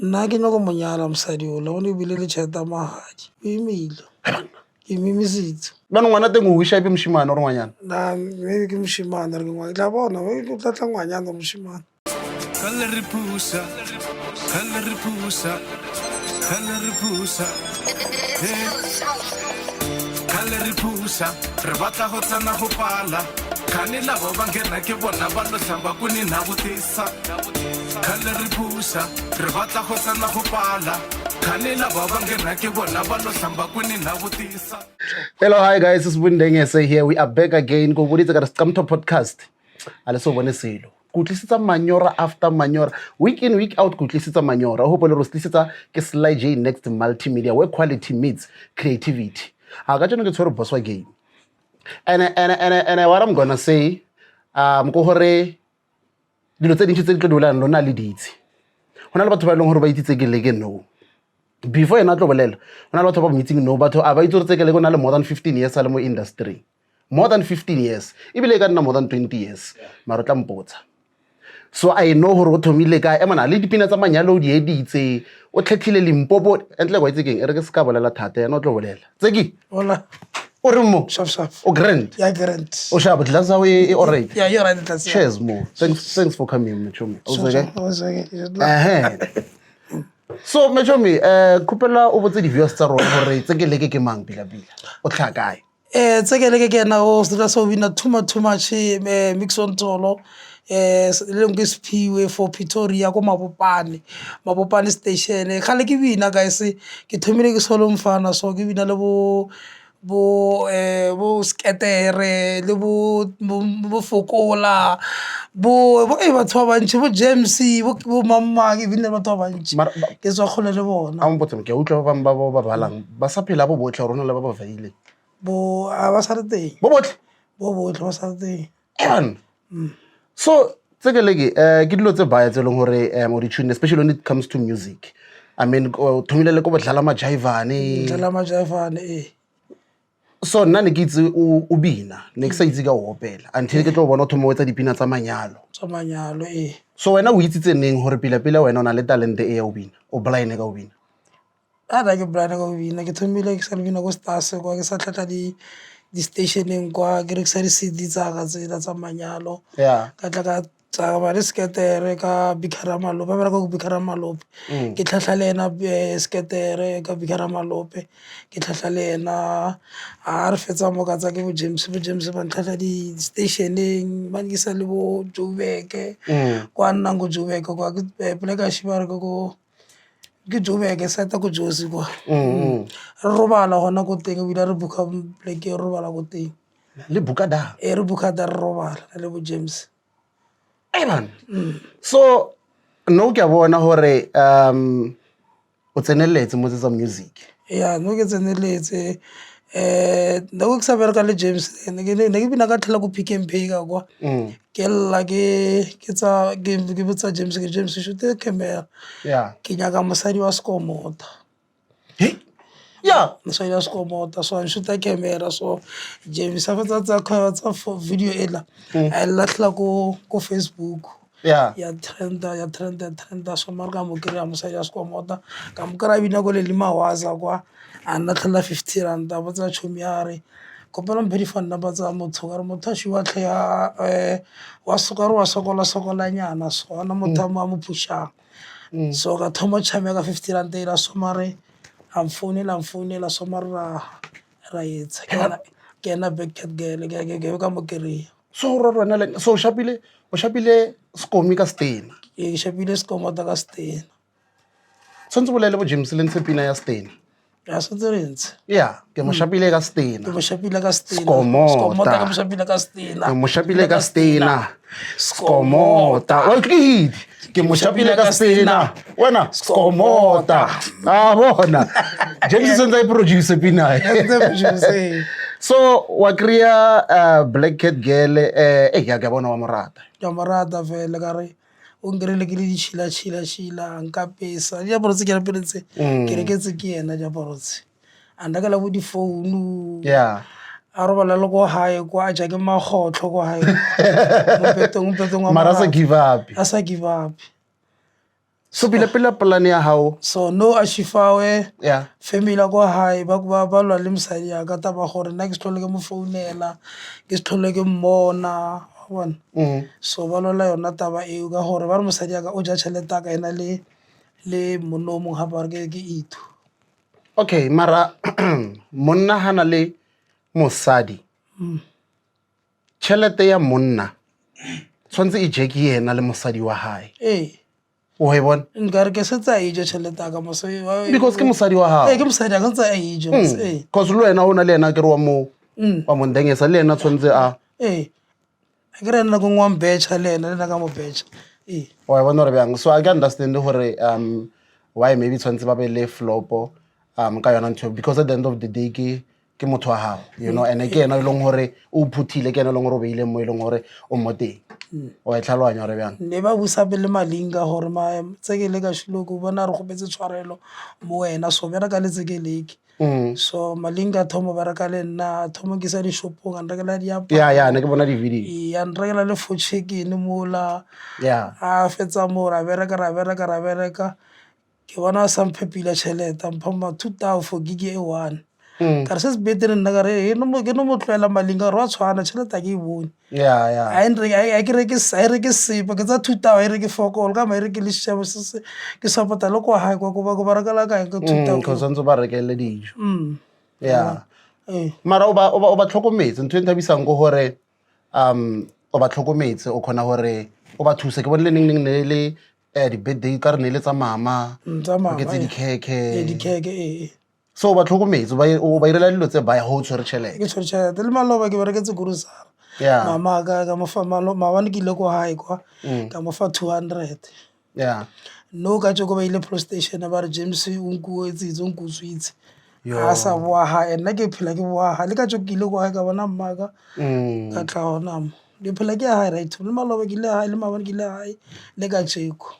nna ke nyako monyala mosadi ola o ne bile le tšhelete ya magadi o imile ke mimiseditse bana ngwana teng o wiša ipe mošimane gore ngwanyana na maybe ke mošimane re ke ngwana ke tla bona o tla tla ngwanyana mošimane re batla go tsena go pala khane labo ba ngena ke bona ba lo hlamba kuni na botisa khale re phusa re batla go tsena go pala khane labo ba ngena ke bona ba lo hlamba kuni na botisa. Hello, hi guys, it's Windeng SA here. We are back again. Go boditse ka Scamto podcast. Ale so bone selo. Kutlisitsa manyora after manyora. Week in, week out, kutlisitsa manyora. I hope le roslisitsa ke Sly J Next Multimedia, where quality meets creativity. Aga jeno ke tshwere boss wa game. And what I'm gonna say, go gore dilo tse dintsi tse di tlo dolang lona le ditse. Hona le batho ba ileng gore ba itse ke leke no. Before ena tlo bolela, hona le batho ba meeting no batho a ba itse re tse ke leke na le more than 15 years ale mo industry. More than 15 years. Ibile ka nna more than 20 years. Mara tla mpotsa. So I know gore o thomile ka emana le dipina tsa manyalo di editse o tlhetlhile Limpopo entle go itse keng e re ke ska bolela thata ena o tlo bolela. Tseki. hola O re mo shaf o grant ya grant o shaba glass awe e alright. yeah you're right that's Cheers mo. Thanks for coming Mechomi. So Mechomi kupela o botse di viewers tsa rona gore tseke leke ke mang bila o tlha kae. tseke leke ke na o stra so bina too much mix on tolo le nke sephiwe for Pretoria ko Mabopane station khale ke bina guys ke thomile ke solo mfana so ke bina le bo skatere le bo fokola bo batho ba bantši bo James bo mamma ke bina batho ba bantši ke tswa kgole le bona a mpotse ke utlwa ba ba balang ba sa phela bo botle rona le ba ba vaile bo a ba sa re teng bo botle ba sa re teng so tsekeleke ke dilo tse baya tse leng gore mo di tune especially when it comes to music I mean thomile le ko bodlala majaivane so nna ne ke itse o bina ne ke sa itse ka o opela until ke tlo bona thomo wetsa dipina tsa manyalo so wena o itsitse neng gore pila wena o na le talent e ya o bina o blind ka o bina da ke blind ka o bina ke thomile ke sa bina go stars kwa ke sa tlhatla di stationeng kwa ke re sa di CD tsa manyalo ka tla ka tsa ba le skatere ka Bikharamalope ba go Bikharamalope ke tlhahla le ena skatere ka Bikharamalope ke tlhahla le ena a re fetsa mo ka tsa ke bo James ba tlhahla di stationeng ba ke sa le bo Joburg kwa nna go Joburg kwa ke pele ka shibare go ke Joburg sa ta go Josi kwa re robala gona go teng bila re buka pleke re robala go teng le buka da re buka da re robala le bo James man so no ke a bona gore o tseneletse mo tsa music no ke tseneletse no ke sa bereka le James ne ke bina ka tlhela go Pick n Pay ka kwa ke lla ke tsa ke botsa James shoot camera ke nyaka mosadi wa Skomota mosadi wa Skomota so an shoot camera so James a fetsa tsa video ela a latla ko Facebook ya trenda so marka mo kry mosadi wa Skomota ka mo kry bina go le Limawaza kwa a nna tlhela 50 rand ba tsa chomiare kopela mpedi fana ba tsa motho ka re motho a shiwa tlhe wa sokola nyana so ana motho a mo pushang so ka thomo chame ka 50 rand ela so mare am phone so mare ra etsa ke na Black Girl ke ka mo kry so rona le so o shapile Skomi ka Stena ke shapile Skomota ka Stena tsantse bolele bo James le ntsepina ya Stena ya sentse ke mo shapile ka Stena ke mo shapile ka Stena Skomota ke mo shapile ka Stena ke mo shapile ka Stena Skomota wa tlhidi ke mo shapile ka Stena wena Skomota bona James sentse I produce pina so wa kriya Black Cat Girl ya ke bona wa morata vele ka re o ngrele ke le di chila nka pesa ya borotse ke ra peletse ke reketse ke ena ja borotse anda ka la bo di phone a robala le go hae kwa ja ke magotlo go hae mo petong mara sa give up asa give up so pele plan ya hao so no Ashifawe yeah family ko hae ba lwa le mosadi ya ka taba gore nna ke se tlhole ke mo founela ke se tlhole ke mmona bona so ba lwela yona taba eo ka gore ba re mosadi ya ka o ja tšhelete ya ka ena le monna o mongwe gape gore ke Itu. okay mara monna hana le mosadi tšhelete ya monna tshwantse e je ke yena le mosadi wa hae o he bona nkare ke se tsa ijo tšhelete ya ka because ke mosadi wa hao ke mosadi ya ka tsa ijo cause le wena o na le yena ke re wa mo ndengesa le yena tshwantse a ke re nna ko ngwang betcha le yena le nna ka mo betcha wa bona re bjang so I can understand gore why maybe tshwantse ba be le flopo ka yona ntho because at the end of the day ke motho wa hao you know and ke yena e leng gore o phuthile ke yena e leng gore o beile mo e leng gore o mo teng wa e tlhaloganya re bjang ne ba busa pele malinga gore tsekele ka shiloko bona re gopetse tshwarelo mo wena so bera ka le tsekeleke so malinga thomo baraka le nna thomo ke sa di shopong an rekela diaparo ya ne ke bona di video ya nrekela le for chicken mola ya a fetsa mo ra bereka ke bona sa mphepile tšhelete mphoma 2000 for gig e 1 ka re se se betere nna ka re ke no mo tloela malinga gore wa tshwana tšhelete a ke e bone a ke reke sepa ke tsa 2000 a e reke fokolo ka ma e reke le šabo se ke support le kwa hae kwa ko ba rekela ka ke 2000 cause ntse ba rekele dijo ya mara o ba tlhokometse ntho e nthabisang go gore o ba tlhokometse o khona gore o ba thuse ke bone le neng le di-birthday ka re ne le tsa mama ke tse dikheke so ba tlhokometse o ba irela dilo tse ba ya go tshwere tšhelete ke tshwere tšhelete le maloba ke bereketse kurusara mama ka mo fa maabane ke ile ko hae kwa ka mo fa 200 no ka tšoko ba ile police station ba re James o nkuetsitse o nkutswitse a sa boa hae nna ke phela ke boa hae le ka tšoko ke ile ko hae ka bona mmaka ka tla gona mo di phela ke hae right le maloba ke ile hae le maabane ke ile hae le ka tšeko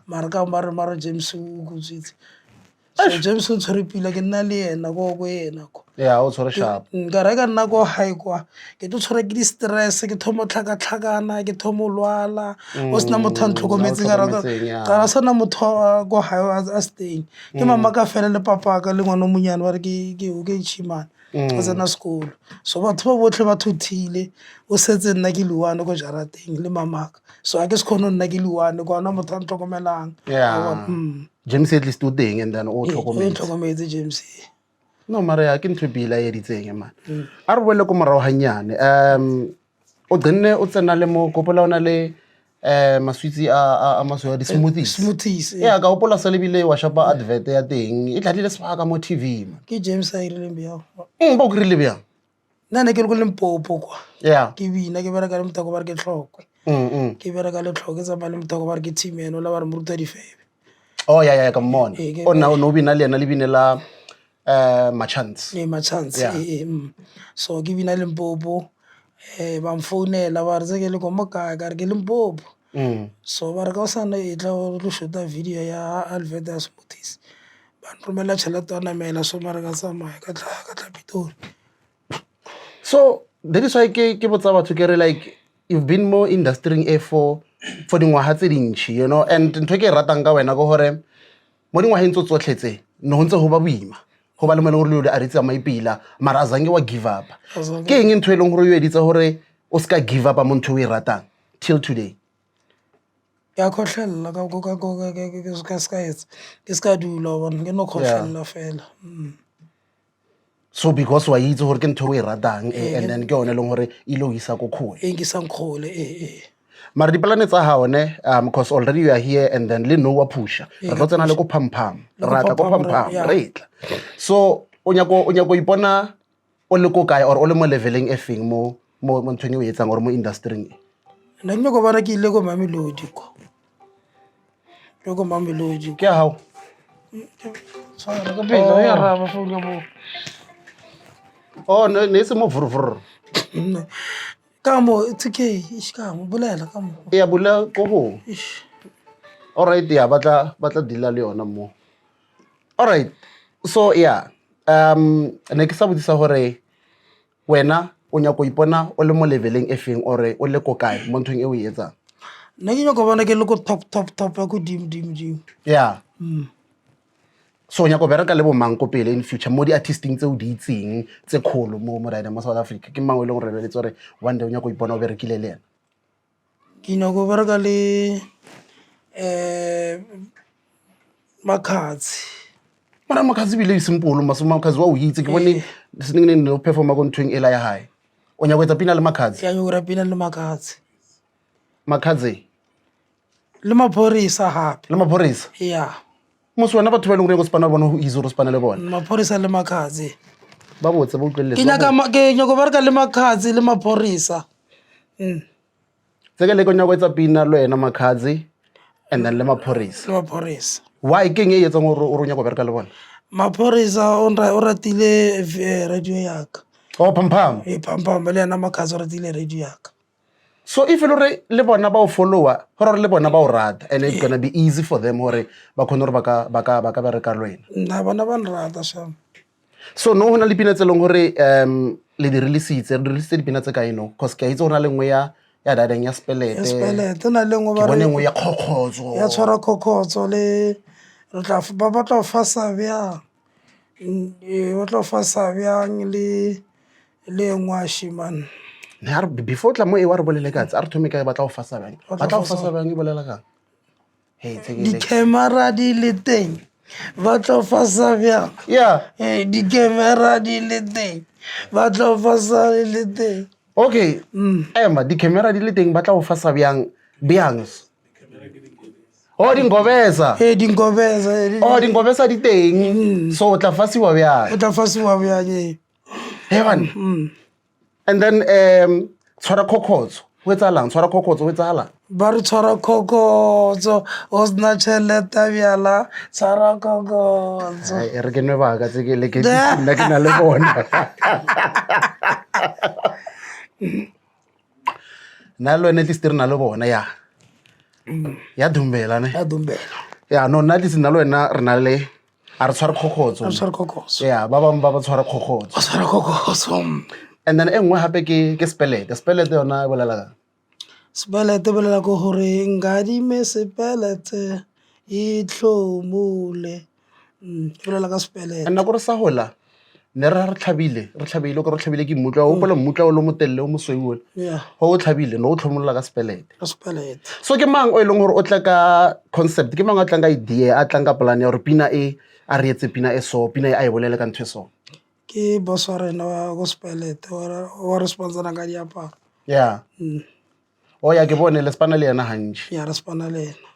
mara ka mara James o nkutswitse so James o tshwere pila ke nna le yena go yena ko o tshwere sharp nka reka nna ko hae kwa ke tlo tshwara ke di-stress ke thomo tlhakatlhakana ke thomo lwala o sena motho a ntlhokometse ka sana motho ko hae a steng ke mama ka fela le papa ka le ngwana o monyane ba re ke chimane o tsena sekolo so batho ba botlhe ba thuthile o setse nna ke luane ko jarateng le mamaka so a ke se kgone nna ke luane ko ana motho a ntlhokomelang James at least o teng and then o tlhokometse James no mara ya ke ntho bila ye ditseng man a re boele ko morao hanyane o denne o tsena le mo kopola ona le maswitsi a maso ya di-smoothies ya ka opola sa lebile wa shapa advert ya teng e tladile sebaka mo TV man ke James a irile bjang ba o krile bjang nna ne ke le go Limpopo kwa ke bina ke bereka le motho ba re ke tlhoko ke bereka le tlhoko tsa male motho ba re ke team eno la ba re moruta difebe ya ka mmona o na no bina le yena le binela machance so ke bina le Limpopo ba mfounela ba re tse ke le ko mokae ka re ke Limpopo so ba re ka o sana e tla o shoota video ya advert ya smoothies ba nromela tšhelete a namela so mare ka tsamaya ka tla Pitori so that is why ke botsa batho ke re like you've been more industry for dingwaga tse dintšhi you know and ntho ke e ratang ka wena go gore mo dingwageng tso tsotlhetse no ntse go ba boima go ba le mo le gore le a ritse maipila mara azange wa give up ke eng ntho e leng gore o editse gore o ska give up mo ntho o e ratang till today ya khotlhella ka ska etsa ke ska dula bona ke no khotlhella fela so because wa itse gore ke ntho o e ratang and then ke yone leng gore e lo isa go khole ke sankgole mara dipalane tsa hao ne because already you are here and then le no wa pusha re tlo tsena le go pampham rata go pampham right so o nyako ipona o le ko kae or o le mo leveling e feng mo nthong e o etsang or mo industry nna nyako bana ke ile go Mamelodi ko Mamelodi ke hao tsara ka pela ya raba phone ya mo ne se mo vurvur Kamo, it's okay. Ishkamo, bulela kamo. Ya bula ko ho. Alright, ya batla dila le yona mo. Alright. So yeah, ne ke sa botsisa hore wena o nya go ipona o le mo leveling e feng or o le ko kae mo nthong e o e etsang. nna ke nyako bona ke le ko top ya ko dim yeah so nyako bereka le bo mang ko pele in future mo di-artisting tse o di itseng tse kgolo mo rider mo South Africa ke mang o e leng gore lebeletse gore one day o nyako ipona o berekile le ena ke nyako bereka le Makhadzi mara Makhadzi bile e simple Makhadzi wa o itse ke bone seneng ne o performa go ntweng ela ya hae o nyako etsa pina le Makhadzi ya nyako pina le Makhadzi le Maphorisa hape le Maphorisa yeah mose wena batho ba e leng gore go spana bona go easy go spana le bona Maphorisa le Makhadzi ba botse ba utlweletse ke nyako bereka le Makhadzi le Maphorisa tse ke le go nyako etsa pina le wena Makhadzi and then le Maphorisa why ke eng e etsang gore o ronya go bereka le bona Maphorisa o ratile radio yaka oh pam le yena Makhadzi o ratile radio yaka so if le bona ba o follower gore le bona ba o rata and it's gonna be easy for them gore ba khone gore ba ka bereka le wena nna bona ba nrata sham so no hona le pina tse leng gore le di release dipina tse ka eno cause ke a itse gona le nngwe ya dadeng ya Spelete na le nngwe ba bone nngwe ya Khokotso ya tshwara Khokotso le ba batla fa sa bjang ba tla fa sa bjang le ngwashi man before tla mo e wa re bolele ka tse a re thome ka batla go fasa bang e bolela kang di-camera di le teng ba tla fasa bjang yeah di-camera di le teng ba tla fasa le teng okay ema di-camera di le teng ba tla go fasa bjang oh dingobesa di teng so o tla fasiwa bjang and then tshwara Khokotso o etsahalang ba re tshwara Khokotso o sena tšhelete bjala tshwara Khokotso re ke nwe baka tse nna ke na le bona na le wena at least re na le bona ya dumbela ya no nna at least nna le wena re na le a re tshwara Khokotso ya ba bangwe ba tshwara Khokotso and then e nngwe hape ke Spelete yona e bolela ka Spelete bolela ko gore ngadime Spelete e tlhomole bolela ka Spelete nna gore sa gola ne re tlhabile ke mmutla o bola mmutla o le motelele o mosweu go o tlhabile no o tlhomolola ka Spelete so ke mang o e leng gore o tla ka concept ke mang a tlang ka idea a tlang ka plan ya gore pina e a re etse pina e a e bolele ka ntho e so ke boss wa rena wa go Spelete wa re sponsora ka diaparo yeah o ya ke bone le spana le yena hantši ya re spana le yena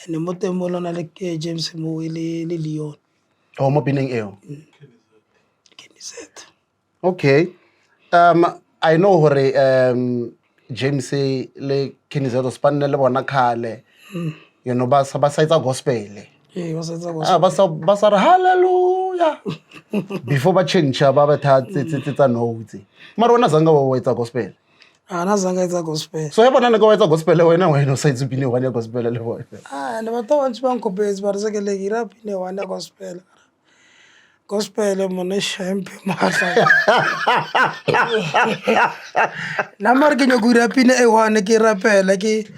ene mo teng mo lona le ke James Moe le Leon o mo pineng eo Kenizet okay I know gore James le Kenizet o spanne le bona khale you know ba sa etsa gospel ba sa re hallelujah before ba change ba tha tsa notes mara wena zanga wa etsa gospel ana zanga etsa gospel so ya bona ne ka wa etsa gospel wena o sa itse pine wa ya gospel le bona ne batho ba ntse ba nkopetse ba re se ke le ira pine wa ya gospel mone shempe mahla na mar ke nyo ira pine e wa ne ke rapela ke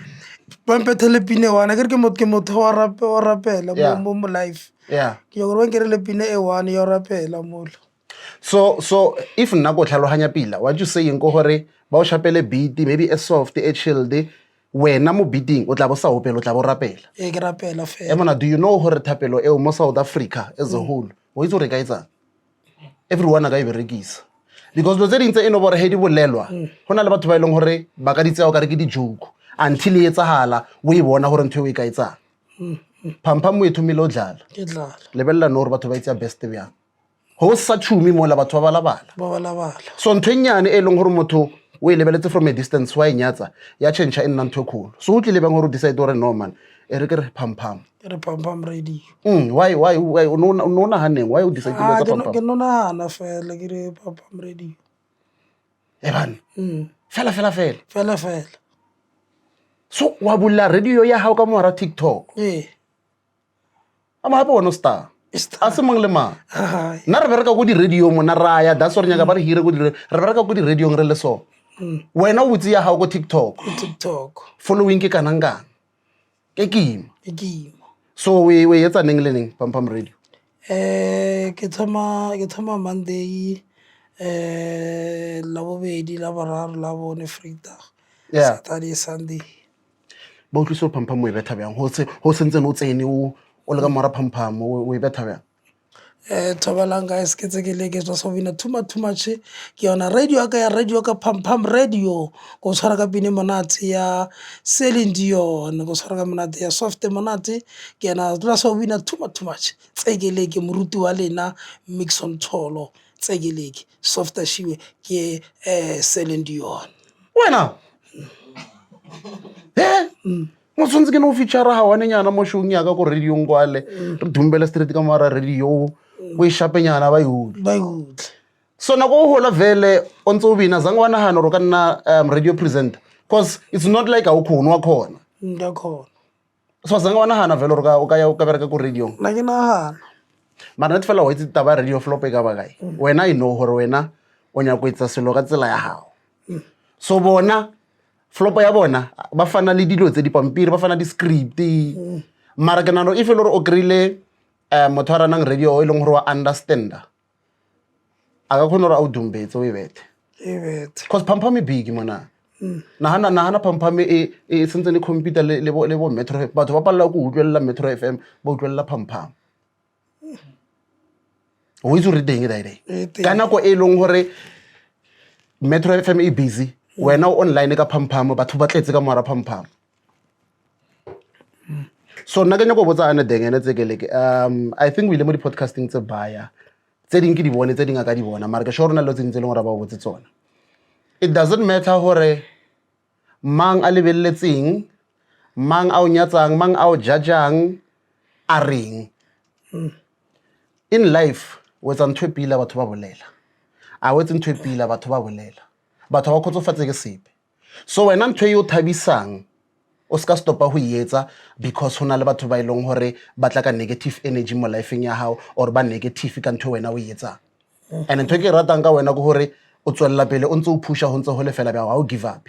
pampethele pine wana ke motho wa rapela mo life ke yo gore ke re le pine e one yo rapela mola so if nna go tlhalohanya pila what you saying go gore ba o shapele beat maybe a soft a chilled wena mo beating o tla bo sa opela o tla bo rapela ke rapela fe emana do you know gore thapelo e mo South Africa as a whole o itse re ka etsa everyone ga e berekisa because lo tse dintse eno bore he di bolelwa hona le batho ba ileng gore ba ka ditseo ka re ke di joke until e etsahala o e bona gore ntho e ka etsang phampham mo ethomile o dlala ke dlala lebella no gore batho ba itse best bjang ho sa tshumi mo la batho ba balabala so ntho nyane e leng gore motho o e lebeletse from a distance wa inyatsa ya change e nna ntho kholo so o tlile bang gore decide gore no man e re ke re phampham radio why no na haneng why o decide to letsa phampham ke no na fela ke re phampham radio eban fela fela so wa bulla radio ya hao ka mo ra TikTok ama hape wona star a se mang le mang nna re bereka go di radio mona raya that's gore nyaka ba re hire go di re bereka go di radio re le so wena o botse ya hao go TikTok following ke kanang ke kima so we etsa neng le neng Pam Radio ke thoma Monday la bobedi la boraro la bone Freitag Saturday Sunday ba utlwisa Pam o e betha bjang ho sentse no tsene o le ka mora Pam o e betha bjang thobalang guys ke tsekele ke tswa so bina too much ke yona radio ka Pam Radio go tshwara ka pine monate ya Celine Dion go tshwara ka monate ya Soft monate ke yona tla so bina too much tsekele ke moruti wa lena Mixon Tholo tsekele ke Soft Shiwe ke Celine Dion wena mo tshwantse ke no feature ha wane nyana mo showng ya ka go radio ngwale re dumbela street ka mara radio we shapenyana ba yud so na go hola vele ontso bina zangwana hano ro kana radio presenter because it's not like a ukhona wakhona ngakhona so zangwana hana vele ro ka ya ka bereka ku radio na ke na hana mara net fela wa itse taba radio flop e ka ba kae wena I know hore wena o nya go etsa selo ka tsela ya hao so bona flop ya bona ba fana le dilo tse di pampiri ba fana di script mara ke nano if le o krile mothara nang radio o ileng hore wa understand aga khona re a udumbetse o ibethe cause Pam big mona nahana Pam e sentse ne computer le bo Metro batho ba palla go utlwella Metro FM ba utlwella Pam o itse re ding dai kana ko e leng hore Metro FM e busy wena online ka Pam batho ba tletse ka mara Pam so nna ke nyako botsa ane dengene tsekeleke I think we le mo di podcasting tse baya tse ding ke di bone tse ding ka di bona mara ke sure rena lo tse ntse le ngora ba botse tsona it doesn't matter hore mang a lebelletseng mang a o nyatsang mang a o jajang a reng in life wetsa ntwe pila batho ba bolela a wetsa ntwe pila batho ba bolela batho ba khotsofatse ke sepe so wena ntwe yo thabisang o ska stopa ho yetsa because hona le batho ba ileng hore ba tla ka negative energy mo lifeng ya hao or ba negative ka ntwe wena o yetsa and ntwe ke ratang ka wena go hore o tswella pele o ntse o pusha ho ntse ho le fela ba o give up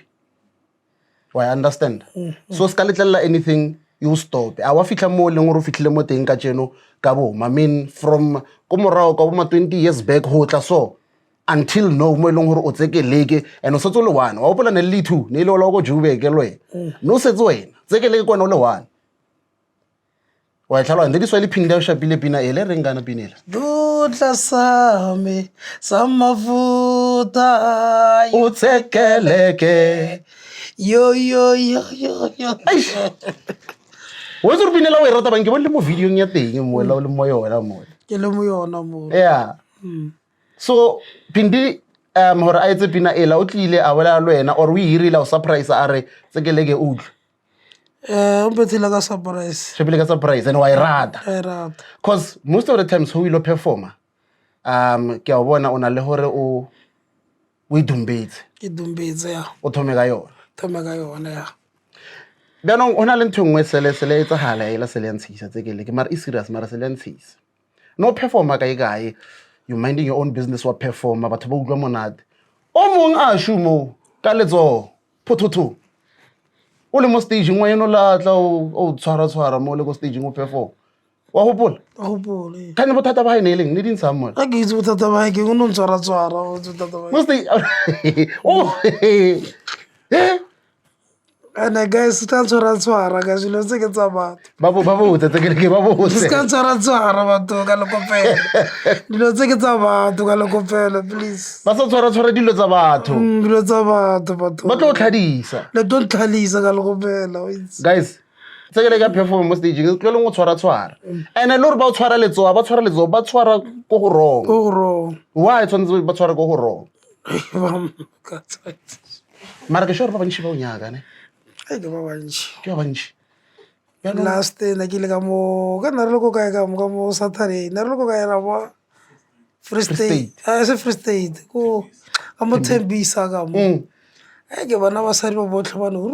I understand so ska letlela anything you stop a wa fitla mo leng gore o fitlile mo teng ka tseno ka bo I mean from ko morao ka bo ma 20 years back ho tla so until no mo eleng gore o tsekeleke and o setse le one wa opola ne le two ne le ola go Joburg lwe no setse wena tsekeleke kwana le one wa tlhalwa ndi diswa le phinda o shapile pina ele re ngana pinela dutla same samafuta o tsekeleke yo wo tso pinela o rata bang ke bone mo video ya teng mo la le mo yona mo ke le mo yona mo yeah so pindi hore a etse pina ela o tlile a wela le wena or o hirile o surprise a re tsekeleke o o bethile ka surprise shebile ka surprise and why rata cause most of the times who will perform ke a bona ona le hore o idumbetse ke dumbetse ya o thome ka yona ya byanong ona le nthongwe sele etsa hala ela sele ntshisa tsekeleke mara I serious mara sele ntshisa no performer ka igae you minding your own business wa performer batho ba utlwa monate o mong a shumo ka letso phothoto o le mo stage ngwe eno la tla o tshwara mo le go stage ngo perform wa hopola ka ne bothata ba ene leng ne din sammo a ke itse bothata ba ke go no tshwara o bothata ba mo stage oh ana guys ta tshwara ka silo tse ke tsa batho ba botse tsekeleke ba botse ska tshwara batho ka lekopela dilo tse ke tsa batho ka lekopela please ba sa tshwara dilo tsa batho dilo tsa batho ba tlo tlhadisa le don't tlhalisa ka lekopela guys tsekeleke ka perform mo stage ke tlole ngo tshwara ene le re ba tshwara letso ba tshwara ko go wrong why tshwantse ba tshwara ko go wrong mara ke sure ba bantši ba o nyaka ne ke ba bantši last na ke le ka mo ka nna re le ko kae ka mo Saturday na re le ko kae ra ba Free State se Free State ko ka mo Tembisa ka mo ke bana ba sari ba botlhe ba no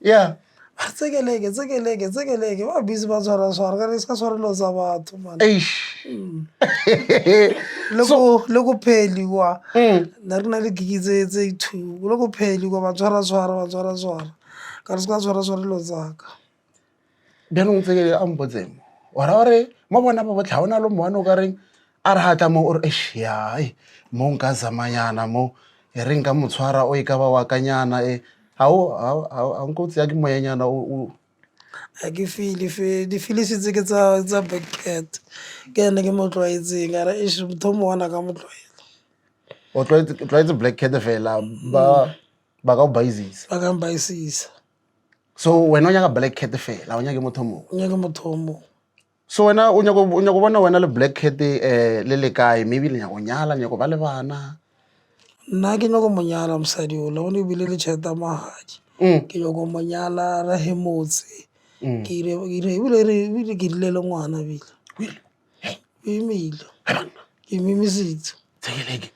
yeah tsekeleke ba busy ba tshwara ka re se ka tshwarelo tsa batho man le go pheli kwa nna re na le gigi tse 2 le go pheli kwa ba tshwara ka re se ka tshwara dilo tsaka bjanong tsekele a mpotsemo ora gore mo bona ba botlha o na le moane o ka reng a re hatla mo o re yae mo nka zamanyana mo e reng ka motshwara o e ka ba wa kanyana ha nko tseya ke moyanyana a ke di-feelings tse ke tsa backcat ke ene ke mo tlwaetseng a re ish motho mo wana ka mo tlwaela o tlwaetse black cat fela ba ka o baisisa ba ka mbaisisa so wena o nyaka black cat fela o nyake motho mo so wena o nyako bona wena le black cat le le kae maybe le nyako nyala nyako ba le bana nna ke nyako monyala mosadi o le o ne bile le tšhelete magadi ke nyako monyala ra hemotse ke ile ke rile le ngwana bile o imile ke mimisitse tsekeleke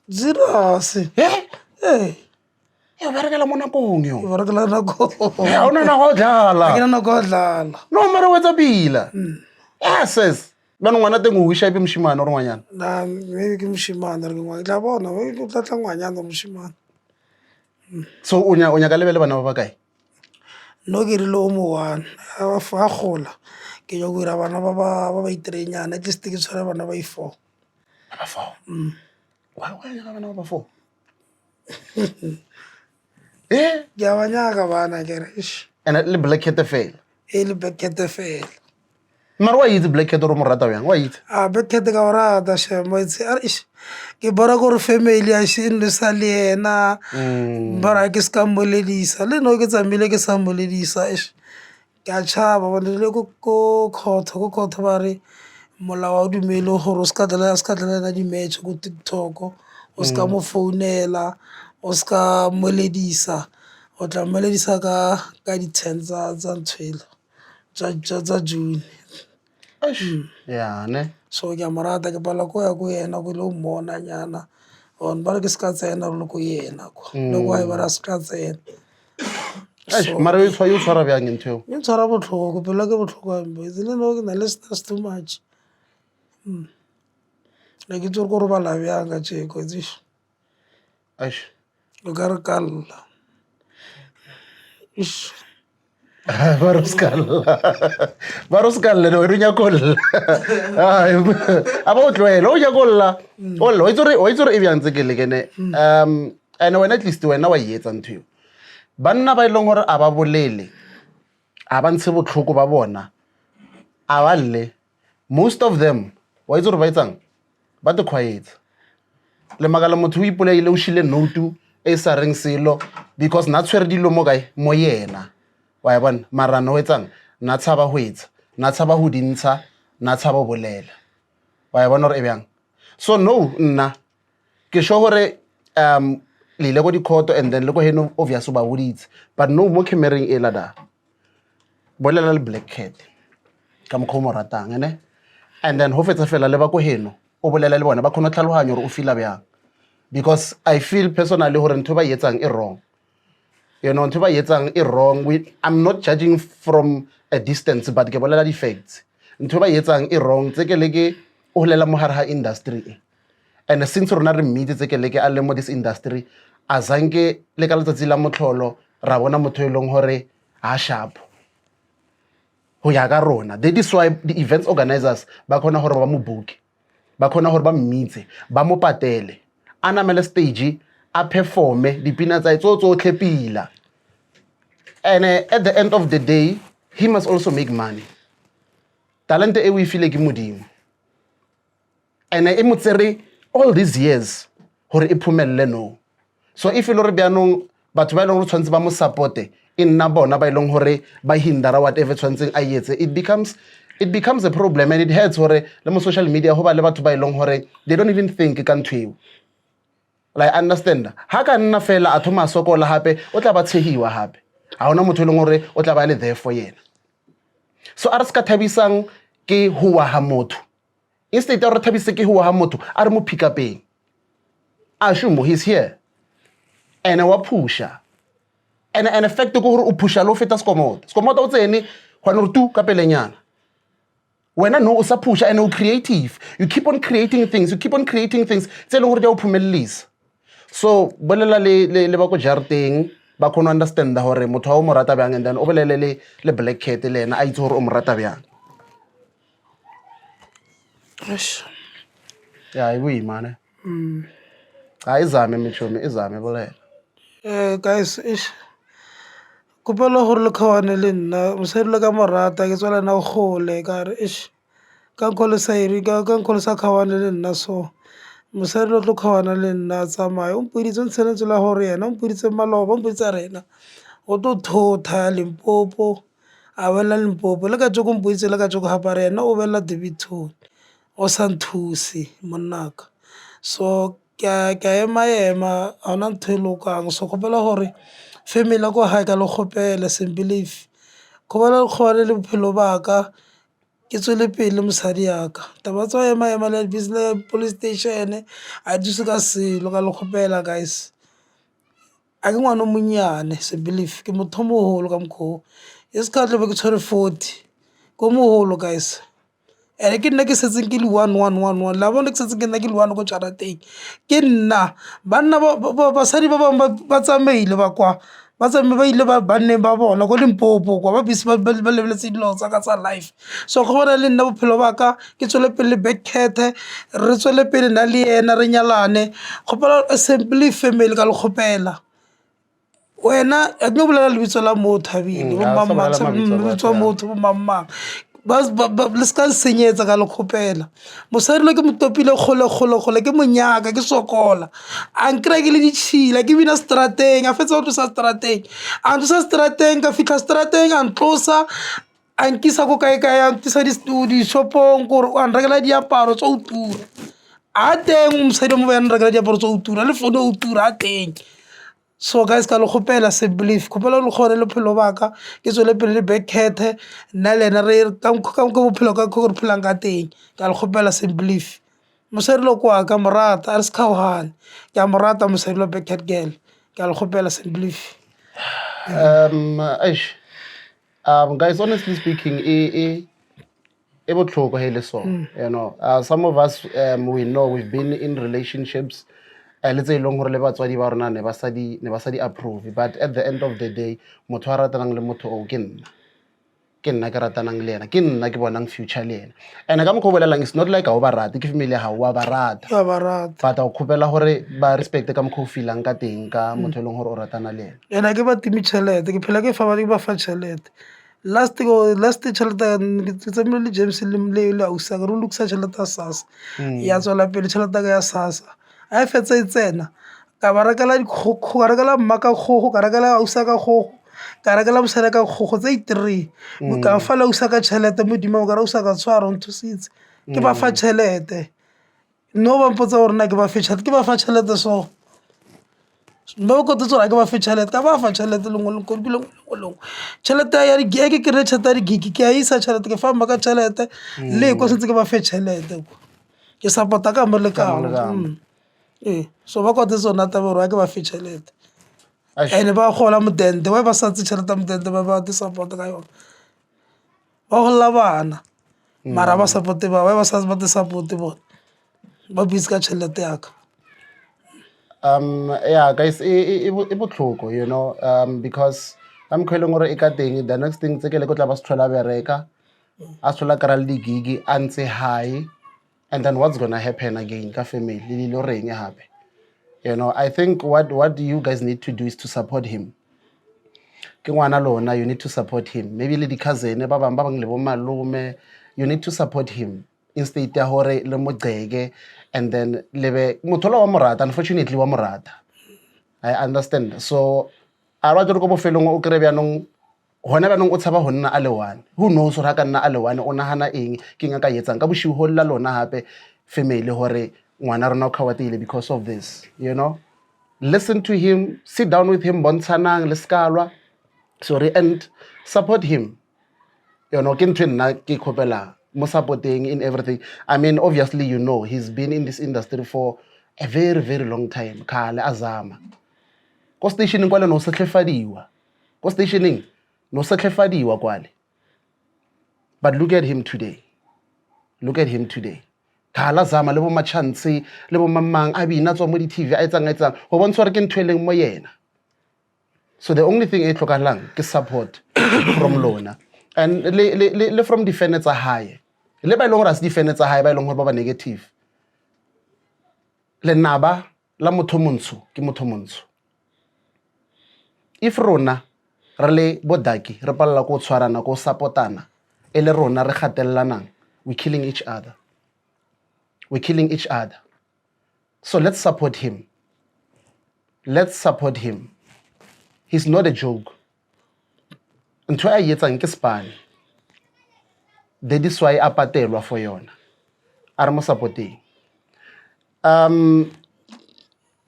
zirase o berekela mo nakong yo ba re ke la nako ha ona na go dlala ke na nako dlala no mara wetsa pila yes bana ngwana teng o isha ipe moshimane o re ngwanyana na maybe ke moshimane re ke ngwana tla bona o tla tla ngwanyana moshimane so o nyaka lebele bana ba ba kae no ke rile o mo one a gola ke yo go ira bana ba itrenyana at least ke tshwara bana ba 4 ba 4 wa nyaka bana ba 4 ke a banyaka bana ke re and le black cat fela le black cat fela mara wa itse black cat o re mo rata bjang wa itse black cat ka o rata shemo ke bona gore family a se nne sa le ena bara ke ska moledisa le no ke tsamile ke sa moledisa ke a tšhaba bone le ko khotho ba re molao wa dumele gore o ska tlela di-match ko TikTok o ska mo founela o ska moledisa o tla moledisa ka di-10 tsa ntshwela tsa June ya ne so ke a morata ke pala ko ya ko yena ko le o mmona nyana on ba re ke se ka tsena le ko yena ko le ko ba ra se ka tsena mara o tshwara bjang ntho eo e tshwara botlhoko pelo ke botlhoko ambetse le no ke na le stress too much le ke tsore ko robala bjang ka tšeko tsiš o ka re kalla ba ro skalla no re nyakolla aba o tloela o nyakolla o itse re e bjang tsekele kene and wena at least wena wa etsa ntho eo banna ba ileng gore a ba bolele a ba ntshe botlhoko ba bona a ba lle most of them wa itse gore ba etsang ba te quiet le magala motho o ipoleile o shile note e sa reng selo because na tshwere dilo mo kae mo yena wa bona marana o etsang na tshaba ho etsa na tshaba ho dintsha na tshaba ho bolela wa bona re e bjang so no nna ke sho gore le ile go dikhoto and then le go heno obvious ba boditse but no mo camereng e lada bolela le black cat ka mo khomo ratang ene and then ho fetsa fela le ba go heno o bolela le bona ba khona tlhaloganyo re o feel bjang because I feel personally gore ntho ba yetsang e wrong ntho ba yetsang e wrong I'm not judging from a distance but ke bolela di facts ntho ba yetsang e wrong tsekeleke o holela mo hare ha industry and since rona re mmitse tsekeleke a le mo this industry azanke le ka letsatsi la motlholo ra bona motho e leng hore ha sharp ho ya ka rona that is why the events organizers ba khona hore ba mo book ba khona hore ba mmitse ba mo patele ana mele stage a performe dipina tsa tsotlhe pila and at the end of the day he must also make money talent e we feel ke modimo and e motsere all these years hore e phumelle no so if le re byanong batho ba ileng go tshwantse ba mo supporte e nna bona ba ileng hore ba hindara whatever tshwantseng a yetse it becomes a problem and it hurts hore le mo social media ho ba le batho ba ileng hore they don't even think ka ntweo like understand ha ka nna fela a thoma sokola hape o tla ba tshehiwa hape ha ona motho le ngore o tla ba le there for yena so a re ska thabisang ke huwa ha motho instead ya re thabise ke huwa ha motho a re mo pick upeng a shumo he's here and wa pusha and effect ko gore o pusha lo feta skomota o tsene gwana re tu ka pelenyana wena no o sa pusha and o creative you keep on creating things tse leng gore di a o phumellisa so bolela le ba go jareteng ba khona understand gore motho wa o mo rata bjang and then o bolele le Black Cat le ena a itse gore o mo rata bjang ya e boimane ha izame michomi izame bolela guys kopela gore le khawane le nna mosadi le ka morata ke tswela na gole ka re ka nkole sa iri ka nkole sa khawane le nna so mosadi lo tlo khawana le nna tsamaya o mpoditse ntshwanetse la gore yena o mpoditse maloba o mpoditse rena o tlo thotha Limpopo a bolela Limpopo le ka tsoko mpoditse le ka tsoko hapa rena o bolela Debitone o sa nthusi monnaka so ka ema ga ona ntho e lokang so kgopela gore family ko hae ka le kgopela belief kgopela kgole le bophelo baka ke tswele pele mosadi yaka taba tsa ema le business police station a duse ka selo ka le kgopela guys a ke ngwana monyane belief ke motho moholo ka mkho isikhatle be ke tshwere 40 ko moholo guys ene ke nna ke setseng ke le 1 la bona ke setseng ke nna ke le 1 go jarateng ke nna banna basadi ba bang ba tsamaile ba kwa ba tsamaile ba ile ba banne ba bona go Limpopo kwa ba bisi ba lebeletse dilo tsa ka tsa life so go bona le nna bophelo baka ke tswele pele Black Cat re tswele pele na le ena re nyalane gopela assembly family ka le gopela wena a ke bolela lebitso la motho habile bo mamma lebitso la motho bo mamma ba le ska senyetsa ka le kgopela mosadi lo ke motopile kgole ke monyaka ke sokola a nkra ke le ditšhila ke bina strateng a fetsa go tlosa strateng a ntlosa strateng ka fitlha strateng a ntlosa a nkisa ko kae a ntisa di-shopong gore a nrekela diaparo tsa o tura a teng mosadi mo ba ya nrekela diaparo tsa o tura le fone o tura a teng so guys ka le kgopela belief kgopela le kgone le phelo baka ke tswele pele le Black Cat nna le ena re ka bophelo ka go re phelang ka teng ka le kgopela belief mosadi lo kwa ka morata a re se kgaogane ke a morata mosadi lo Black Cat girl ka le kgopela belief guys honestly speaking e botlhoko he le so you know some of us we know we've been in relationships let's say long gore le batswadi ba rona ne ba sa di approve but at the end of the day motho a ratanang le motho o ke nna ke ratanang le yena ke nna ke bonang future le yena and ka mo bolelang it's not like a o ba rata ke family ha wa ba rata but a khopela gore ba respect ka mo feelang ka teng ka motho leng gore o ratana le yena ke ba timi chelete ke phela ke fa ba fa chelete last chelete ke tsamile le James le ausa re luksa chelete a sasa ya tswela pele chelete ka ya sasa a fetsa itsena ka barakala dikgogo ka rekala mmaka kgogo ka rekala ausa ka kgogo ka rekala mosadi ka kgogo tse 3 ka fa la ausa ka chelete modimo ka ausa ka tshwara on thusitse ke ba fa chelete no ba mpotsa gore na ke ba fa chelete ke ba fa chelete so no go tsora ke ba fa chelete ka ba fa chelete lengwe chelete ya di ke re chelete di gig ke a isa chelete ke fa mmaka chelete le ko sentse ke ba fa chelete ke support ka mo le ka so ba kwa tsona taboro ke ba fa chelete ene ba gola modende wa ba sa tse chelete modende ba di support ka yona ba gola bana mara ba support ba sa ba di support ba biska chelete yaka yeah guys e botlhoko you know because I'm khweleng gore e ka teng the next thing tse ke le go tla ba se tlhola bereka a tshola kara le digigi a ntse high and then what's gonna happen again ka family le lo reng hape you know I think what you guys need to do is to support him ke ngwana lona you need to support him maybe le di cousin ba bang le bo malume you need to support him instead ya hore le mo gceke and then lebe motho wa morata unfortunately wa morata I understand so a ra go bofelong o kre byanong hona byanong o tshaba ho nna a le one who knows hore ka nna a le one o nahana eng ke nga ka yetsang ka boshiu ho lla lona hape family hore ngwana rona o khawatile because of this you know listen to him sit down with him bontshanang le skalwa sorry and support him you know ke ntwe nna ke khopela mo supporting in everything I mean obviously you know he's been in this industry for a very long time khale azama ko station kwale no setlefadiwa ko stationing no setlefadiwa kwale. But look at him today. Look at him today. Khala zama le bo machantse le bo mamang a bina tswa mo di TV a etsang go bontsha re ke ntweleng mo yena. So the only thing e tlhokalang ke support from lona and le from defenders a high. Le ba ilong ra se defenders a high ba ilong ba negative. Le naba la motho montsho ke motho montsho. If rona re le bodaki re palla go tshwarana go supportana ele rona re gatellanang, we killing each other. We're killing each other. So let's support him. Let's support him. He's not a joke. Ntho a yetsang ke spane. That is why a patelwa for yona. Are mo supporting. Na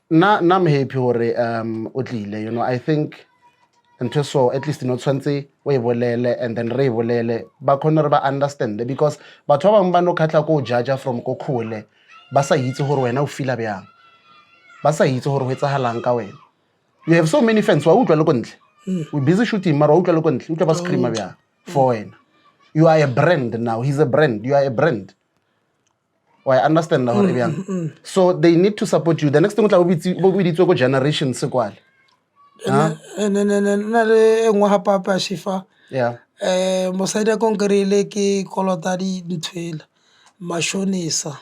I'm happy hore o tlile, you know, I think ntho so at least no tshwantse o e bolele and then re bolele ba khona ba understand because batho ba bang ba no khatla go judge from go khole ba sa itse hore wena o feel byang ba sa itse hore ho etsahalang ka wena. You have so many fans wa utlwa le go ntle we busy shooting mara wa utlwa le go ntle utlwa ba scream byang for wena. You are a brand now, he's a brand, you are a brand. I understand now so they need to support you. The next thing o tla bo biditswe go generation se kwale. Na le engwe ha papa shifa mosadi a konkerile ke kolota di ntwela mashonisa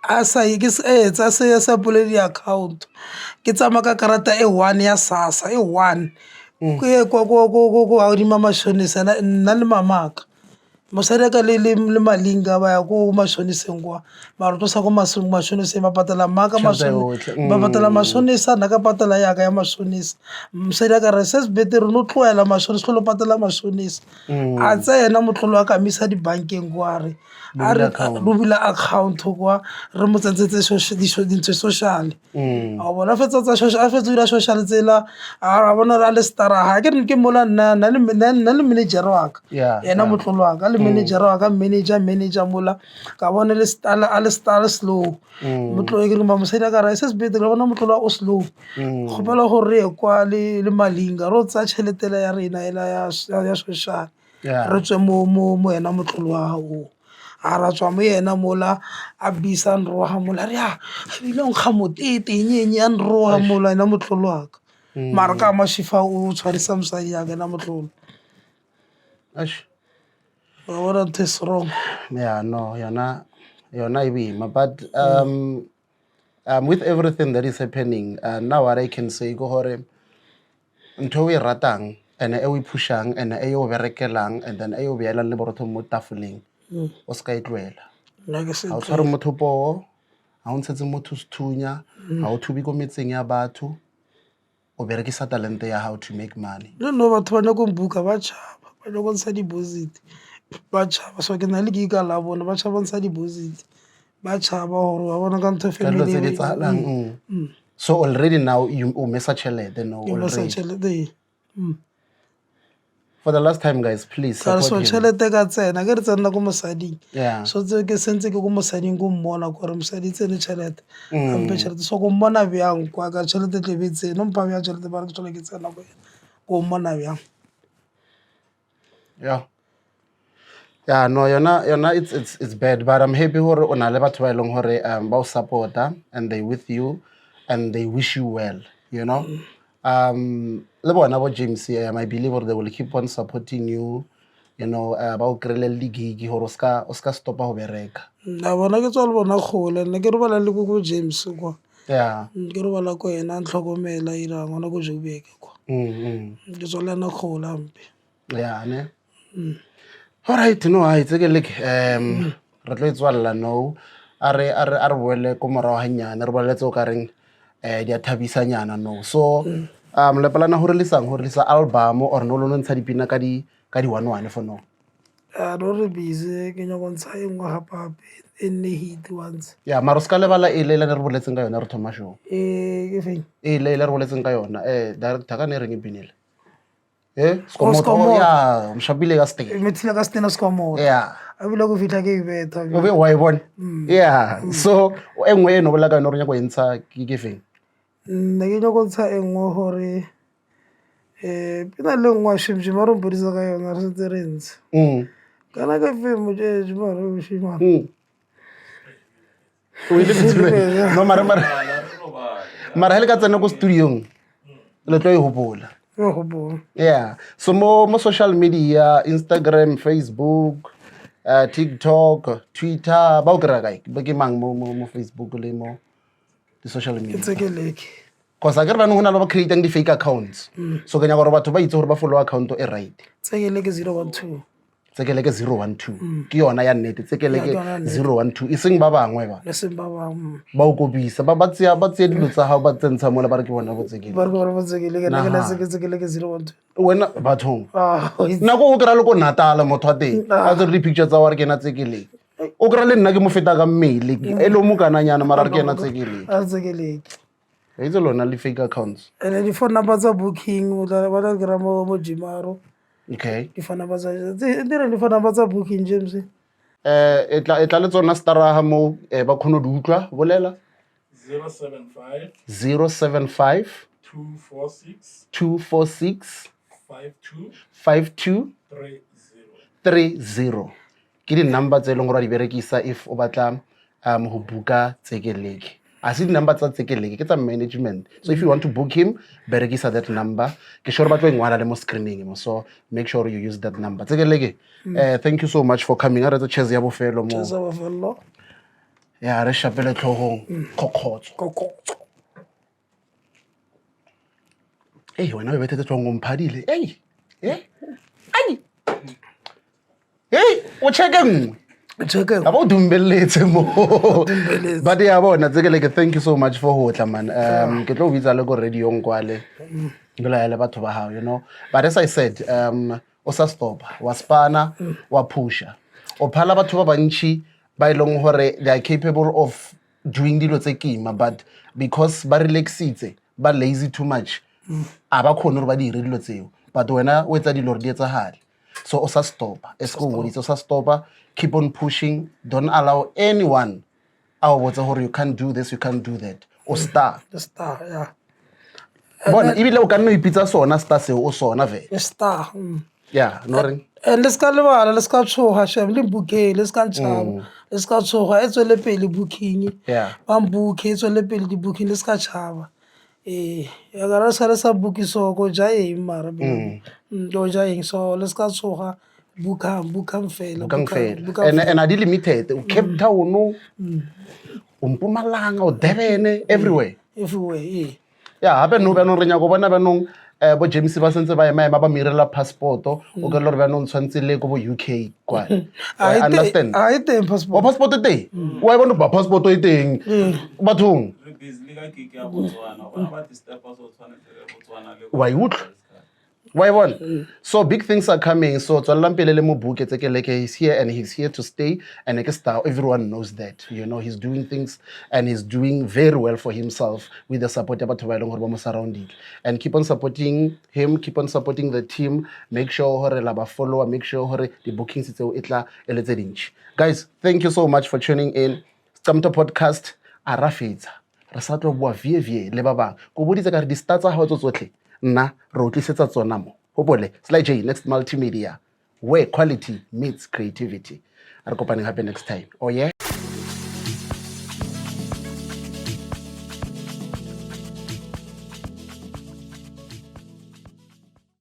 a sa ke etsa se ya sa pole di account ke tsama ka karata e 1 ya SASSA e 1 ke go adima mashonisa nna le mamaka mosadi ka le malinga ba ya go mashoniseng kwa mara to sa go mashonisa ba patala maka mashonisa ba patala mashonisa na ka patala ya ka ya mashonisa mosadi ka re se better no tloela mashonisa lo patala mashonisa a tsa yena motlolo wa ka misa di bankeng kwa re a re rubila account kwa re mo tsentsetse social a bona fetsa tsa social a fetsa social tsela a bona ra le star ha ke mola nna le manager wa ka yena motlolo wa ka manager wa ka manager mola ka bona le star slow motlo ke ba mosadi ka ra se better bona motlolo o slow go pela go re kwa le malinga ro tsa cheletela ya rena ela ya social re tswe mo yena motlolo wa o a ra tswa mo yena mola a bisa nroha mola re a bile nkga motete nyenye a nroha mola yena motlolo wa ka mara ka mashifa o tshwarisa mosadi ya ka na motlolo what is wrong? Yeah, no, you're not even. But with everything that is happening, now what I can say, go hore, until we ratang, and we pushang, and we berekelang, and then we biela liberato mutafuling, o ska itwela. Au tshware motho po, a o ntshetse motho sethunya, a o thubi ko metseng ya batho, o berekisa talente ya how to make money. No, batho ba go mbuka ba tshaba, ba go ntsha deposit. Ba tshaba so ke na le giga la bona ba tshaba ntsha deposit ba tshaba hore wa bona ka ntho family so already now you message chelete no already for the last time guys please support so him chelete ka tsena ke re tsena go mosading so tse ke sentse ke go mosading go mmona gore mosadi tsene chelete ampe chelete so go mmona byang kwa ka chelete tle betse no mpa bya chelete ba re tsola ke tsena go mmona byang Yeah, no, you're not. It's bad, but I'm happy hore ona le batho ba ilong hore ba o supporta and they with you and they wish you well, you know. Le bona bo James I believe they will keep on supporting you, you know, ba o krele le gigi hore o ska stopa ho bereka. Na bona ke tswa le bona khole nne ke re bala le go James kwa. Ke re bala ko yena ntlhokomela ira ngwana go Jobeke kwa. Ke tswa le na khole ampe. Yeah, ne. Alright, no, I take a look. Re tlo itswalla no. Are boele ko morao hanyane re boletse o ka reng di athabisanyana no. So le plana hore lisa album or no lo ntsha dipina ka di 11 for no. No re busy ke nyako ntsha engwe hapape ene hit once. Yeah, mara ska lebala e le re boletseng ka yona re thoma show. Ke feng? Le re boletseng ka yona director ka ne reng ipinile. Skomoto ya mshabile ka stay. Methila ka stena skomoto. Yeah. Abile go fitla ke ibetha. O be wa ibona. Yeah. So engwe eno bola ka no re nyako entsha ke feng? Nne ke nyako ntsha engwe hore pina le nngwe shimshi mara mpodisa ka yona re sentse re ntse kana ka femo jeje mara o shimana no mara hele ka tsena ko studiong le tlo e hopola yeah so mo social media Instagram, Facebook, TikTok, Twitter ba o kra kae ba ke mang mo Facebook le mo di social media cause a ke re bana hona le ba creating di fake accounts so ke nya gore batho ba itse gore ba follow account e right tsekeleke 012 tsekeleke 012 ke yona ya nnete tsekeleke 012 iseng ba bangwe ba ba o kopisa ba tseya dilo tsa hao ba tsentsha mo le ba re ke bona bo tsekele tsekeleke 012 wena bathong nako o kra le ko Natal motho a teng a tsere di picture tsa wa re ke na tsekeleke o kra le nna ke mo feta ka mmele e lo mo kana nyana mara re ke na tsekeleke itse lona le fake accounts and di phone number tsa booking o tla ba gra mo Jimaro okay di phone number tsa booking James e tla le tsona staraha mo ba khono di utlwa bolela 075 246 52 30 ke di number tse leng gore di berekisa if o batla go buka tsekeleke as di number tsa tsekeleke ke tsa management so if you want to book him berekisa that number ke sure ba tlo ngwala le mo screening mo so make sure you use that number tsekeleke thank you so much for coming a re tsa chess ya bofelo mo ya re shapele tlhogong kokotso wena o betete tlhogong mphadile o cheke nngwe ga ba o dumbeletse mo but ya bona tsekeleke thank you so much for ho tla man ke tlo bitsa le go radio kwale ke la batho ba hao you know but as I said o sa stop wa spana wa pusha o phala batho ba bantshi ba ilong hore they are capable of doing dilo tse kima but because ba relaxitse ba lazy too much aba khona ba di dilo tseo but wena o etsa dilo re di etsagale so o sa stop o sa stop keep on pushing don't allow anyone botsa hore you can't do this you can't do that o star yeah bona ibile o ka nno ipitsa sona star se o sona ve star yeah no ring and let's go let's go tshoga shebe le booking let's go tshaba let's go tshoga etswele pele booking yeah ba book etswele pele di booking let's go tshaba ya gara sa booking so go jae mara go jae so let's go tshoga bukang fela and adi limited o Cape Town o Mpumalanga o Durban everywhere yeah hape no bana re nya go bona banong bo James ba sentse ba ema ba mirela passport o ke le re banong tshwantse le go bo UK kwa I understand I teng passport passport e teng wa bona ba passport e teng bathong why one so big things are coming so tswalampele le mo book tsekeleke he's here and he's here to stay and everyone knows that you know he's doing things and he's doing very well for himself with the support of batho ba ileng gore ba mo surrounding and keep on supporting him keep on supporting the team make sure hore la ba follower make sure hore di bookings tseo etla eletse dintsi guys thank you so much for tuning in Scamto podcast arafetsa re sa tlo bua vie le ba bang go boditse ka re di stats ha tsotlhe nna re o tlisetsa tsona mo hopole Sly J Next Multimedia where quality meets creativity. Re kopane hape next time. Oh yeah.